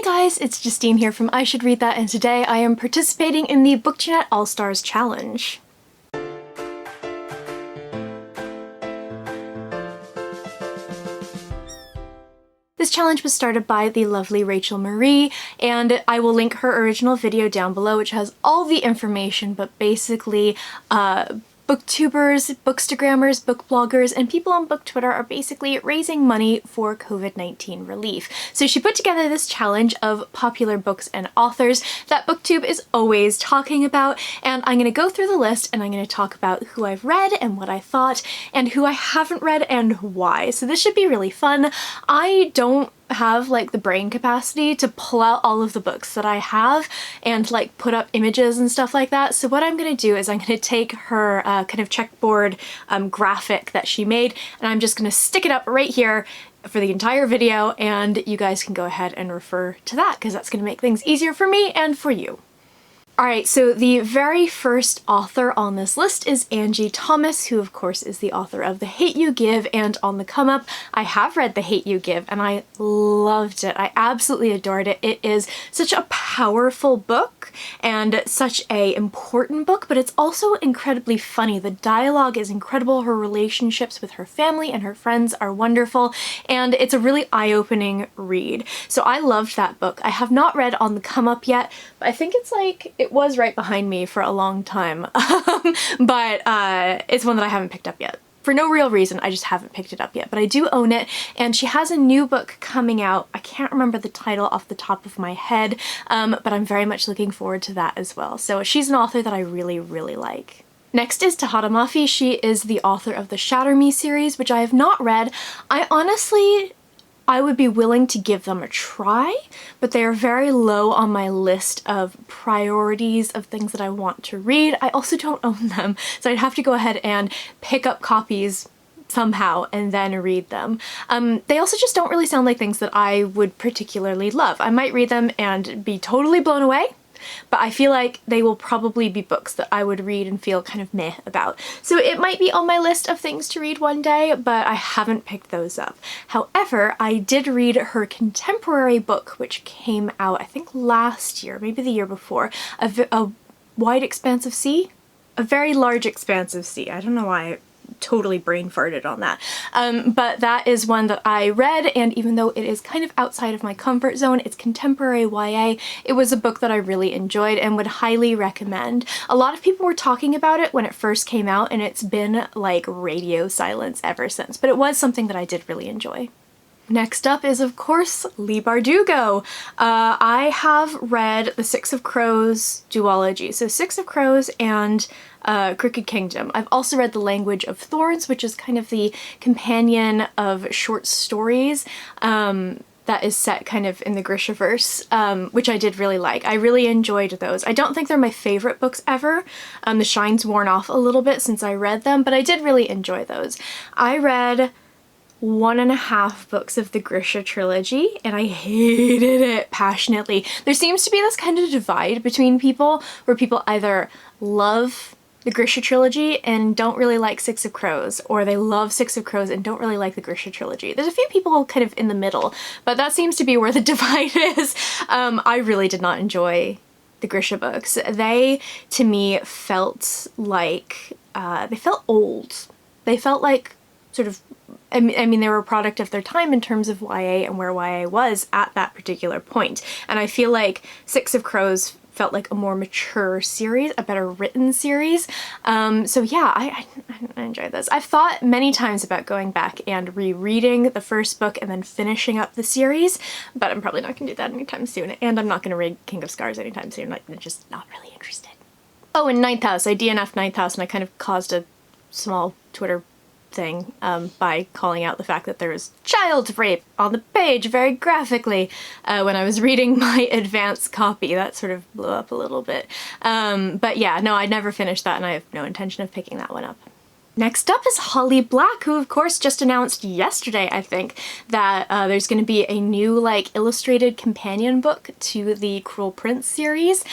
Hey guys, it's Justine here from I Should Read That, and today I am participating in the Bookternet All Stars challenge. This challenge was started by the lovely Rachael Marie, and I will link her original video down below, which has all the information, but basically, booktubers, bookstagrammers, book bloggers, and people on book Twitter are basically raising money for COVID-19 relief. So she put together this challenge of popular books and authors that booktube is always talking about, and I'm going to go through the list and I'm going to talk about who I've read and what I thought, and who I haven't read and why. So this should be really fun. I don't have like the brain capacity to pull out all of the books that I have and like put up images and stuff like that. So what I'm gonna do is I'm gonna take her kind of checkboard graphic that she made, and I'm just gonna stick it up right here for the entire video, and you guys can go ahead and refer to that because that's gonna make things easier for me and for you. Alright, so the very first author on this list is Angie Thomas, who of course is the author of The Hate U Give and On the Come Up. I have read The Hate U Give and I loved it. I absolutely adored it. It is such a powerful book and such a important book, but it's also incredibly funny. The dialogue is incredible, her relationships with her family and her friends are wonderful, and it's a really eye-opening read. So I loved that book. I have not read On the Come Up yet, but I think it's like, it was right behind me for a long time, but it's one that I haven't picked up yet. For no real reason, I just haven't picked it up yet, but I do own it, and she has a new book coming out. I can't remember the title off the top of my head, but I'm very much looking forward to that as well. So she's an author that I really, really like. Next is Tahada Mafi. She is the author of the Shatter Me series, which I have not read. I would be willing to give them a try, but they are very low on my list of priorities of things that I want to read. I also don't own them, so I'd have to go ahead and pick up copies somehow and then read them. They also just don't really sound like things that I would particularly love. I might read them and be totally blown away, but I feel like they will probably be books that I would read and feel kind of meh about. So it might be on my list of things to read one day, but I haven't picked those up. However, I did read her contemporary book, which came out, I think last year, maybe the year before, A Wide Expanse of Sea? A Very Large Expanse of Sea. I don't know why I totally brain farted on that. But that is one that I read, and even though it is kind of outside of my comfort zone, it's contemporary YA, it was a book that I really enjoyed and would highly recommend. A lot of people were talking about it when it first came out, and it's been like radio silence ever since, but it was something that I did really enjoy. Next up is, of course, Leigh Bardugo. I have read the Six of Crows duology, so Six of Crows and Crooked Kingdom. I've also read The Language of Thorns, which is kind of the companion of short stories that is set kind of in the Grishaverse, which I did really like. I really enjoyed those. I don't think they're my favorite books ever. The shine's worn off a little bit since I read them, but I did really enjoy those. I read 1.5 books of the Grisha trilogy, and I hated it passionately. There seems to be this kind of divide between people, where people either love the Grisha trilogy and don't really like Six of Crows, or they love Six of Crows and don't really like the Grisha trilogy. There's a few people kind of in the middle, but that seems to be where the divide is. I really did not enjoy the Grisha books. They, to me, felt like, they felt old. They felt like sort of, I mean, they were a product of their time in terms of YA and where YA was at that particular point. And I feel like Six of Crows felt like a more mature series, a better written series. So yeah, I enjoyed this. I've thought many times about going back and rereading the first book and then finishing up the series, but I'm probably not gonna do that anytime soon. And I'm not gonna read King of Scars anytime soon. I'm just not really interested. Oh, and Ninth House. I DNF'd Ninth House, and I kind of caused a small Twitter thing by calling out the fact that there was child rape on the page very graphically when I was reading my advanced copy. That sort of blew up a little bit. But yeah, no, I never finished that, and I have no intention of picking that one up. Next up is Holly Black, who of course just announced yesterday, I think, that there's going to be a new like illustrated companion book to the Cruel Prince series,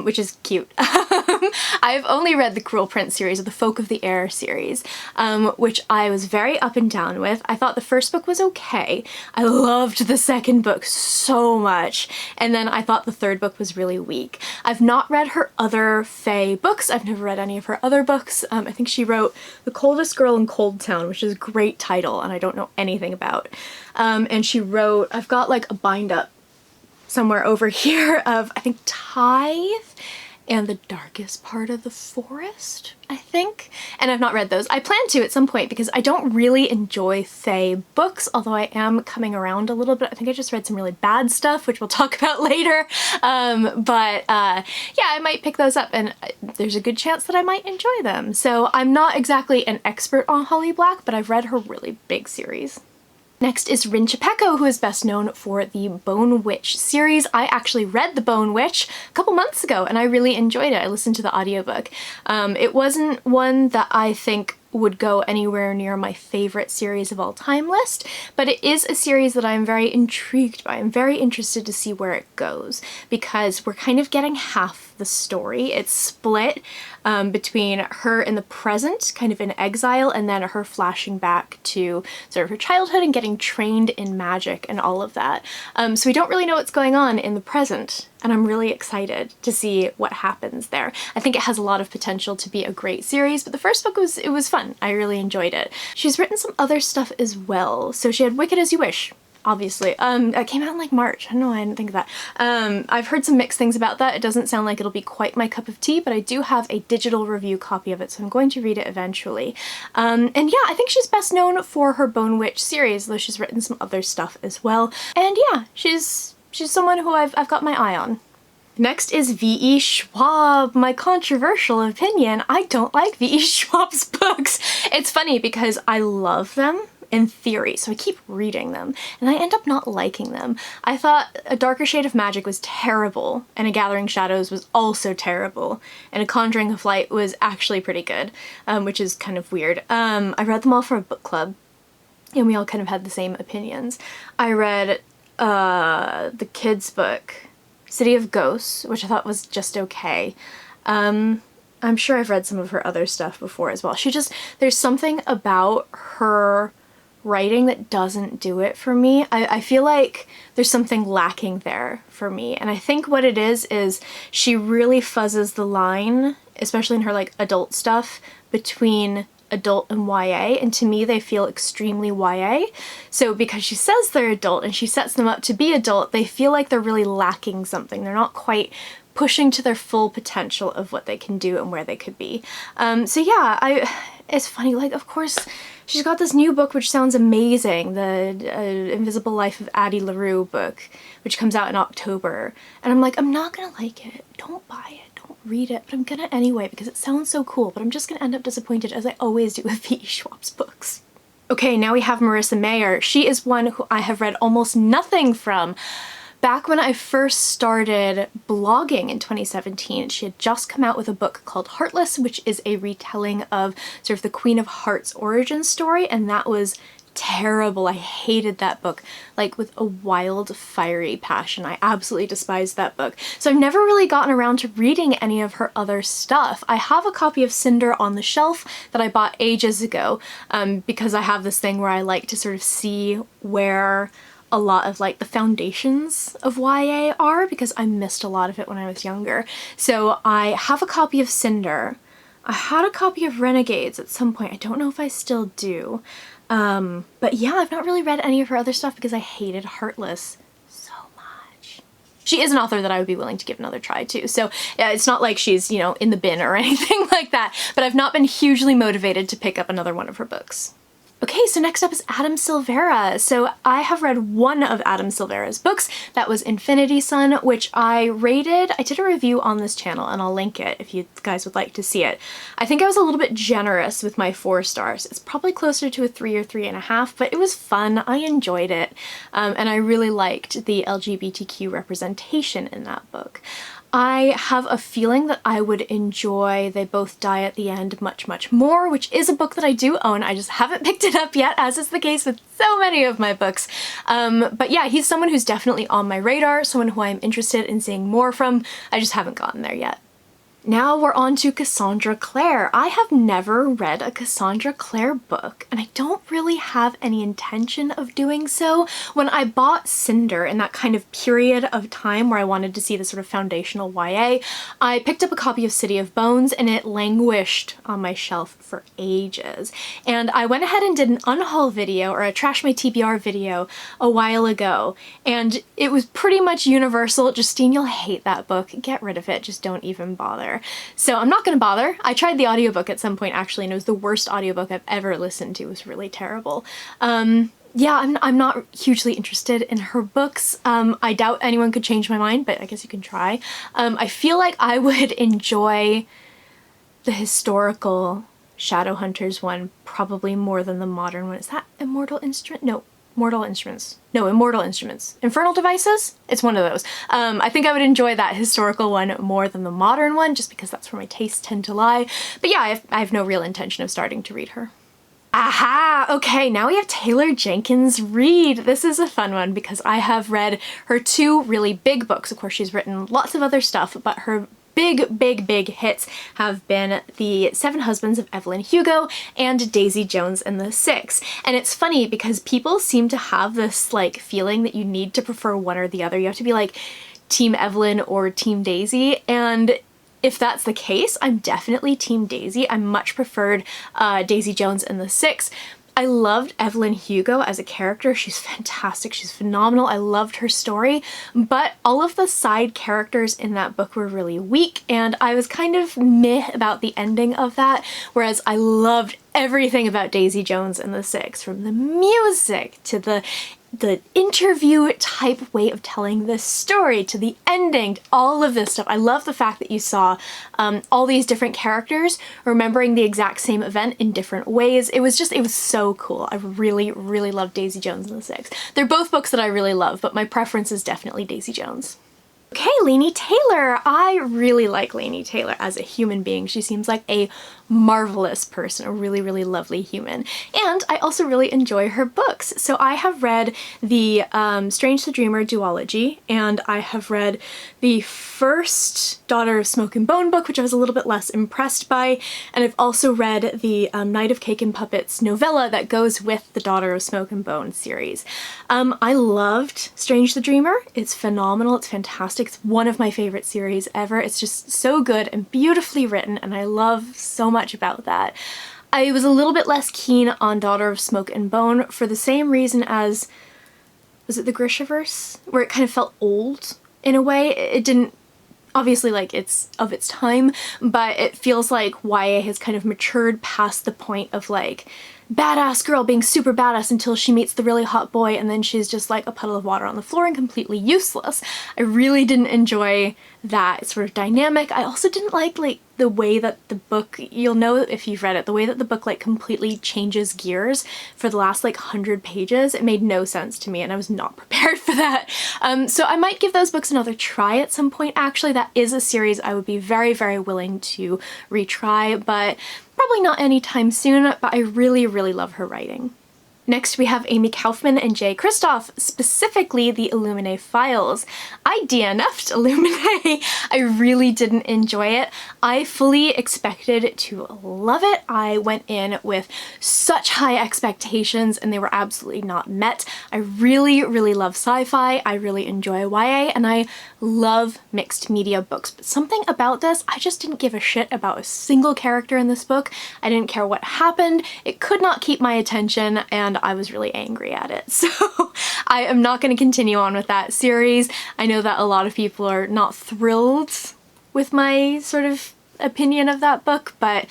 which is cute. I've only read the Cruel Prince series, or the Folk of the Air series, which I was very up and down with. I thought the first book was okay. I loved the second book so much, and then I thought the third book was really weak. I've not read her other Fae books. I've never read any of her other books. I think she wrote The Coldest Girl in Cold Town, which is a great title and I don't know anything about. And she wrote, I've got like a bind up somewhere over here of, I think, Tithe and The Darkest Part of the Forest, I think. And I've not read those. I plan to at some point because I don't really enjoy Fae books, although I am coming around a little bit. I think I just read some really bad stuff, which we'll talk about later. Yeah, I might pick those up and there's a good chance that I might enjoy them. So I'm not exactly an expert on Holly Black, but I've read her really big series. Next is Rin Chapeko, who is best known for the Bone Witch series. I actually read The Bone Witch a couple months ago and I really enjoyed it. I listened to the audiobook. It wasn't one that I think would go anywhere near my favorite series of all time list, but it is a series that I'm very intrigued by. I'm very interested to see where it goes because we're kind of getting half the story. It's split between her in the present, kind of in exile, and then her flashing back to sort of her childhood and getting trained in magic and all of that. So we don't really know what's going on in the present, and I'm really excited to see what happens there. I think it has a lot of potential to be a great series, but the first book was fun. I really enjoyed it. She's written some other stuff as well. So she had Wicked As You Wish, obviously. It came out in like March. I don't know why I didn't think of that. I've heard some mixed things about that. It doesn't sound like it'll be quite my cup of tea, but I do have a digital review copy of it, so I'm going to read it eventually. And yeah, I think she's best known for her Bone Witch series, though she's written some other stuff as well. And yeah, she's someone who I've got my eye on. Next is V.E. Schwab. My controversial opinion, I don't like V.E. Schwab's books. It's funny because I love them in theory, so I keep reading them, and I end up not liking them. I thought A Darker Shade of Magic was terrible, and A Gathering Shadows was also terrible, and A Conjuring of Light was actually pretty good, which is kind of weird. I read them all for a book club, and we all kind of had the same opinions. I read the kids' book, City of Ghosts, which I thought was just okay. I'm sure I've read some of her other stuff before as well. There's something about her writing that doesn't do it for me. I feel like there's something lacking there for me. And I think what it is she really fuzzes the line, especially in her like adult stuff, between adult and YA, and to me they feel extremely YA. So because she says they're adult and she sets them up to be adult, they feel like they're really lacking something. They're not quite pushing to their full potential of what they can do and where they could be. So yeah, it's funny, like of course she's got this new book which sounds amazing, the Invisible Life of Addie LaRue book, which comes out in October, and I'm like, I'm not gonna like it, don't buy it. Read it, but I'm gonna anyway because it sounds so cool, but I'm just gonna end up disappointed as I always do with V.E. Schwab's books. Okay, now we have Marissa Mayer. She is one who I have read almost nothing from. Back when I first started blogging in 2017, she had just come out with a book called Heartless, which is a retelling of sort of the Queen of Hearts origin story, and that was terrible. I hated that book, like with a wild, fiery passion. I absolutely despised that book. So I've never really gotten around to reading any of her other stuff. I have a copy of Cinder on the shelf that I bought ages ago because I have this thing where I like to sort of see where a lot of like the foundations of YA are, because I missed a lot of it when I was younger. So I have a copy of Cinder. I had a copy of Renegades at some point. I don't know if I still do. But yeah, I've not really read any of her other stuff because I hated Heartless so much. She is an author that I would be willing to give another try to, so yeah, it's not like she's, you know, in the bin or anything like that, but I've not been hugely motivated to pick up another one of her books. Okay, so next up is Adam Silvera. So I have read one of Adam Silvera's books. That was Infinity Sun, which I rated. I did a review on this channel and I'll link it if you guys would like to see it. I think I was a little bit generous with my 4 stars. It's probably closer to a 3 or 3.5, but it was fun. I enjoyed it. And I really liked the LGBTQ representation in that book. I have a feeling that I would enjoy They Both Die at the End much, much more, which is a book that I do own. I just haven't picked it up yet, as is the case with so many of my books. But yeah, he's someone who's definitely on my radar, someone who I'm interested in seeing more from. I just haven't gotten there yet. Now we're on to Cassandra Clare. I have never read a Cassandra Clare book, and I don't really have any intention of doing so. When I bought Cinder in that kind of period of time where I wanted to see the sort of foundational YA, I picked up a copy of City of Bones and it languished on my shelf for ages. And I went ahead and did an unhaul video, or a Trash My TBR video, a while ago, and it was pretty much universal. Justine, you'll hate that book. Get rid of it. Just don't even bother. So I'm not gonna bother. I tried the audiobook at some point actually, and it was the worst audiobook I've ever listened to. It was really terrible. Yeah, I'm not hugely interested in her books. I doubt anyone could change my mind, but I guess you can try. I feel like I would enjoy the historical Shadowhunters one probably more than the modern one. Is that Immortal Instrument? No. Mortal Instruments. No, Immortal Instruments. Infernal Devices? It's one of those. I think I would enjoy that historical one more than the modern one, just because that's where my tastes tend to lie. But yeah, I have no real intention of starting to read her. Aha! Okay, now we have Taylor Jenkins Reid. This is a fun one because I have read her two really big books. Of course, she's written lots of other stuff, but her big hits have been The Seven Husbands of Evelyn Hugo and Daisy Jones and the Six. And it's funny because people seem to have this like feeling that you need to prefer one or the other. You have to be like Team Evelyn or Team Daisy, and if that's the case, I'm definitely Team Daisy. I much preferred Daisy Jones and the Six. I loved Evelyn Hugo as a character. She's fantastic. She's phenomenal. I loved her story, but all of the side characters in that book were really weak, and I was kind of meh about the ending of that, whereas I loved everything about Daisy Jones and the Six, from the music to the interview type way of telling the story to the ending, all of this stuff. I love the fact that you saw all these different characters remembering the exact same event in different ways. It was so cool. I really loved Daisy Jones and the Six. They're both books that I really love, but my preference is definitely Daisy Jones. Okay, Laini Taylor. I really like Laini Taylor as a human being. She seems like a marvelous person, a really lovely human. And I also really enjoy her books. So I have read the Strange the Dreamer duology, and I have read the first Daughter of Smoke and Bone book, which I was a little bit less impressed by, and I've also read the Night of Cake and Puppets novella that goes with the Daughter of Smoke and Bone series. I loved Strange the Dreamer. It's phenomenal. It's fantastic. It's one of my favorite series ever. It's just so good and beautifully written, and I love so much about that. I was a little bit less keen on Daughter of Smoke and Bone for the same reason as, was it the Grishaverse? Where it kind of felt old in a way. It didn't, obviously, like, it's of its time, but it feels like YA has kind of matured past the point of like badass girl being super badass until she meets the really hot boy, and then she's just like a puddle of water on the floor and completely useless. I really didn't enjoy that sort of dynamic. I also didn't like the way that the book, you'll know if you've read it, the way that the book like completely changes gears for the last like 100 pages. It made no sense to me, and I was not prepared for that. So I might give those books another try at some point. Actually, that is a series I would be very willing to retry, but probably not anytime soon. But I really love her writing. Next we have Amy Kaufman and Jay Kristoff, specifically the Illuminae Files. I DNF'd Illuminae. I really didn't enjoy it. I fully expected to love it. I went in with such high expectations and they were absolutely not met. I really love sci-fi, I really enjoy YA, and I love mixed media books. But something about this, I just didn't give a shit about a single character in this book. I didn't care what happened. It could not keep my attention, and I was really angry at it. So I am not going to continue on with that series. I know that a lot of people are not thrilled with my sort of opinion of that book, but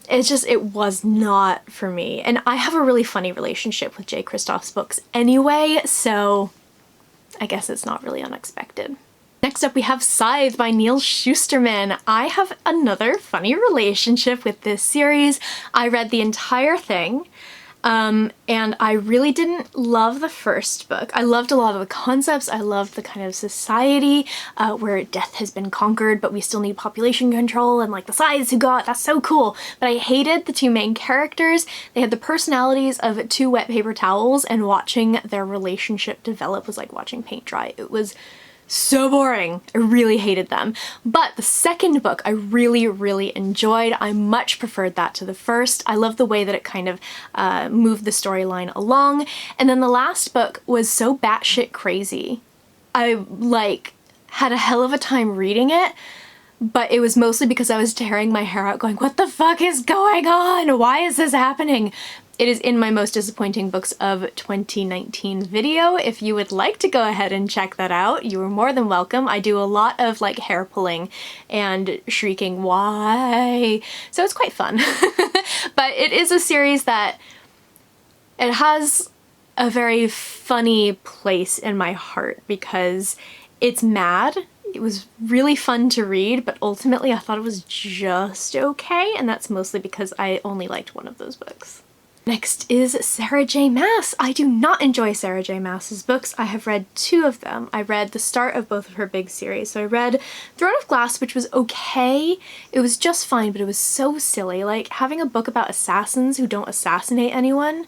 it was not for me. And I have a really funny relationship with Jay Kristoff's books anyway, so I guess it's not really unexpected. Next up we have Scythe by Neil Shusterman. I have another funny relationship with this series. I read the entire thing. And I really didn't love the first book. I loved a lot of the concepts. I loved the kind of society where death has been conquered, but we still need population control, and like the scythes who got, that's so cool. But I hated the two main characters. They had the personalities of two wet paper towels, and watching their relationship develop was like watching paint dry. It was so boring. I really hated them. But the second book I really, really enjoyed. I much preferred that to the first. I love the way that it kind of moved the storyline along. And then the last book was so batshit crazy. I like had a hell of a time reading it, but it was mostly because I was tearing my hair out going, what the fuck is going on? Why is this happening? It is in my most disappointing books of 2019 video. If you would like to go ahead and check that out, you are more than welcome. I do a lot of like hair pulling and shrieking, why? So it's quite fun. But it is a series that it has a very funny place in my heart because it's mad. It was really fun to read, but ultimately I thought it was just okay, and that's mostly because I only liked one of those books. Next is Sarah J. Maas. I do not enjoy Sarah J. Maas's books. I have read two of them. I read the start of both of her big series. So I read Throne of Glass, which was okay. It was just fine, but it was so silly. Like, having a book about assassins who don't assassinate anyone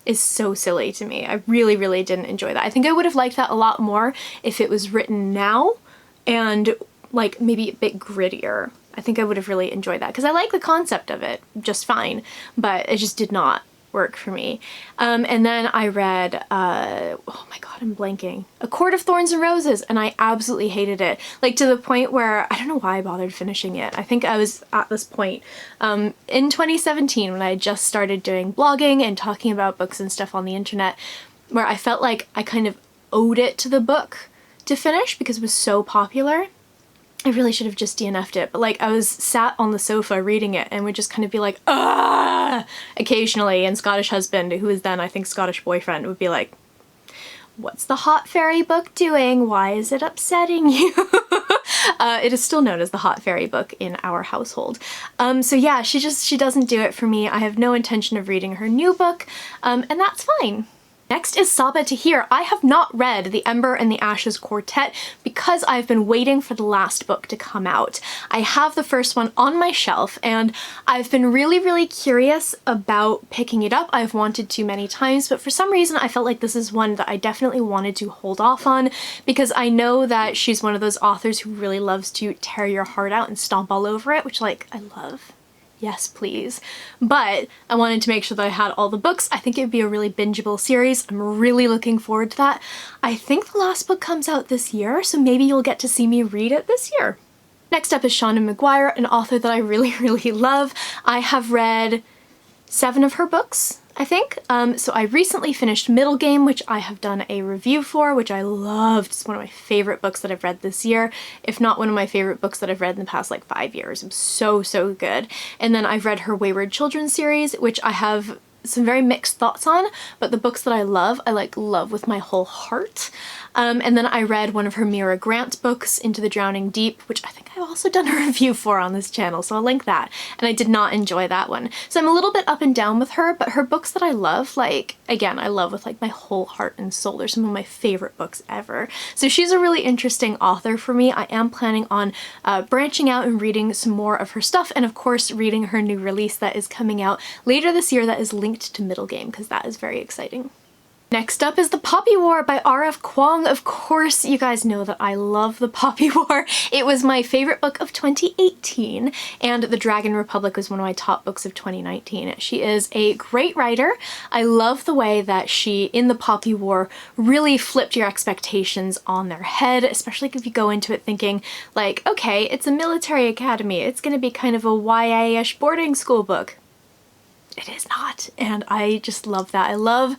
is so silly to me. I really, really didn't enjoy that. I think I would have liked that a lot more if it was written now and like maybe a bit grittier. I think I would have really enjoyed that because I like the concept of it just fine, but it just did not work for me. And then I read, oh my god, I'm blanking, A Court of Thorns and Roses, and I absolutely hated it. Like, to the point where I don't know why I bothered finishing it. I think I was at this point in 2017 when I had just started doing blogging and talking about books and stuff on the internet, where I felt like I kind of owed it to the book to finish because it was so popular. I really should have just DNF'd it, but like I was sat on the sofa reading it and would just kind of be like, ah, occasionally, and Scottish husband, who was then I think Scottish boyfriend, would be like, what's the hot fairy book doing? Why is it upsetting you? It is still known as the hot fairy book in our household. So yeah, she doesn't do it for me. I have no intention of reading her new book, and that's fine. Next is Sabaa Tahir. I have not read The Ember and the Ashes Quartet because I've been waiting for the last book to come out. I have the first one on my shelf and I've been really, really curious about picking it up. I've wanted to many times, but for some reason I felt like this is one that I definitely wanted to hold off on because I know that she's one of those authors who really loves to tear your heart out and stomp all over it, which like I love. Yes, please. But I wanted to make sure that I had all the books. I think it would be a really bingeable series. I'm really looking forward to that. I think the last book comes out this year, so maybe you'll get to see me read it this year. Next up is Shauna McGuire, an author that I really, really love. I have read 7 of her books, I think. So I recently finished Middle Game, which I have done a review for, which I loved. It's one of my favorite books that I've read this year, if not one of my favorite books that I've read in the past like 5 years. It was so, so good. And then I've read her Wayward Children series, which I have some very mixed thoughts on, but the books that I like love with my whole heart. And then I read one of her Mira Grant books, Into the Drowning Deep, which I think I've also done a review for on this channel, so I'll link that. And I did not enjoy that one. So I'm a little bit up and down with her, but her books that I love, like, again, I love with like my whole heart and soul. They're some of my favorite books ever. So she's a really interesting author for me. I am planning on branching out and reading some more of her stuff, and of course reading her new release that is coming out later this year that is linked to Middle Game, because that is very exciting. Next up is The Poppy War by R.F. Kuang. Of course, you guys know that I love The Poppy War. It was my favorite book of 2018, and The Dragon Republic was one of my top books of 2019. She is a great writer. I love the way that she, in The Poppy War, really flipped your expectations on their head, especially if you go into it thinking, like, okay, it's a military academy. It's gonna be kind of a YA-ish boarding school book. It is not, and I just love that. I love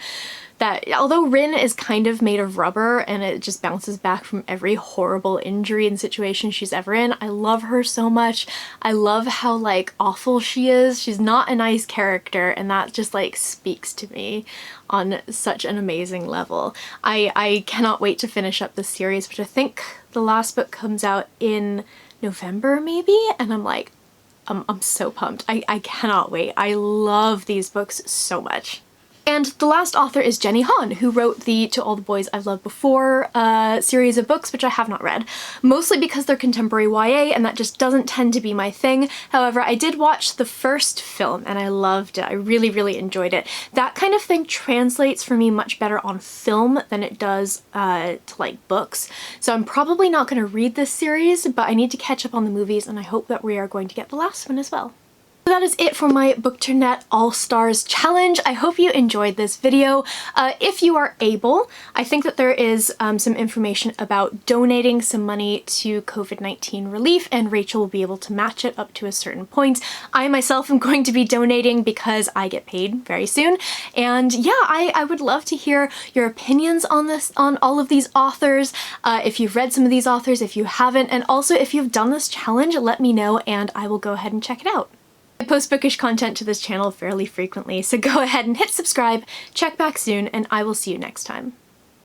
that although Rin is kind of made of rubber and it just bounces back from every horrible injury and situation she's ever in, I love her so much. I love how like awful she is. She's not a nice character, and that just like speaks to me on such an amazing level. I cannot wait to finish up this series, which I think the last book comes out in November maybe, and I'm like, I'm so pumped. I cannot wait. I love these books so much. And the last author is Jenny Han, who wrote the To All the Boys I've Loved Before series of books, which I have not read, mostly because they're contemporary YA and that just doesn't tend to be my thing. However, I did watch the first film and I loved it. I really, really enjoyed it. That kind of thing translates for me much better on film than it does to like books. So I'm probably not going to read this series, but I need to catch up on the movies and I hope that we are going to get the last one as well. So that is it for my Bookternet All Stars challenge. I hope you enjoyed this video. If you are able, I think that there is some information about donating some money to COVID-19 relief, and Rachel will be able to match it up to a certain point. I myself am going to be donating because I get paid very soon. And yeah, I would love to hear your opinions on this, on all of these authors. If you've read some of these authors, if you haven't, and also if you've done this challenge, let me know and I will go ahead and check it out. I post bookish content to this channel fairly frequently, so go ahead and hit subscribe, check back soon, and I will see you next time.